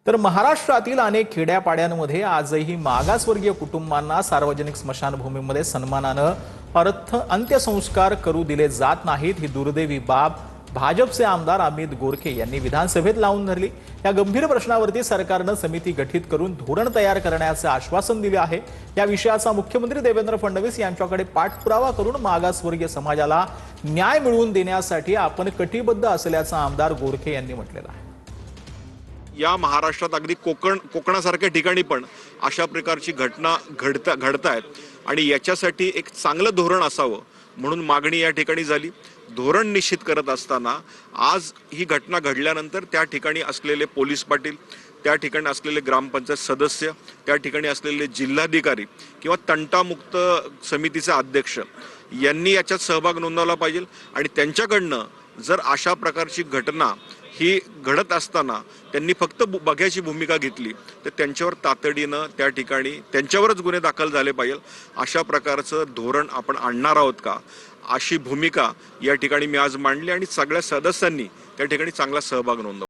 तर महाराष्ट्रातील अनेक खेड्यापाड्यांमध्ये आजही मागासवर्गीय कुटुंबांना सार्वजनिक स्मशानभूमीमध्ये सन्मानानं अंत्यसंस्कार करू दिले जात नाहीत। ही दुर्दैवी बाब भाजपचे आमदार अमित गोरखे यांनी विधानसभेत लावून धरली। या गंभीर प्रश्नावरती सरकारनं समिती गठीत करून धोरण तयार करण्याचे आश्वासन दिले आहे। या विषयाचा मुख्यमंत्री देवेंद्र फडणवीस यांच्याकडे पाठपुरावा करून मागासवर्गीय समाजाला न्याय मिळवून देण्यासाठी आपण कटिबद्ध असल्याचं आमदार गोरखे यांनी म्हटलेलं आहे। या महाराष्ट्रात अगदी कोकणासारख्या ठिकाणी पण अशा प्रकारची घटना घडतायत आणि याच्यासाठी एक चांगलं धोरण असावं म्हणून मागणी या ठिकाणी झाली। धोरण निश्चित करत असताना आज ही घटना घडल्यानंतर त्या ठिकाणी असलेले पोलीस पाटील, त्या ठिकाणी असलेले ग्रामपंचायत सदस्य, त्या ठिकाणी असलेले जिल्हाधिकारी किंवा तंटामुक्त समितीचे अध्यक्ष यांनी याच्यात सहभाग नोंदवला पाहिजे आणि त्यांच्याकडनं जर अशा प्रकारची घटना ही घडत असताना त्यांनी फक्त बघ्याची भूमिका घेतली तर त्यांच्यावर तातडीनं त्या ठिकाणी त्यांच्यावरच गुन्हे दाखल झाले पाहिजे। अशा प्रकारचं धोरण आपण आणणार आहोत का, अशी भूमिका या ठिकाणी मी आज मांडली आणि सगळ्या सदस्यांनी त्या ठिकाणी चांगला सहभाग नोंदवला।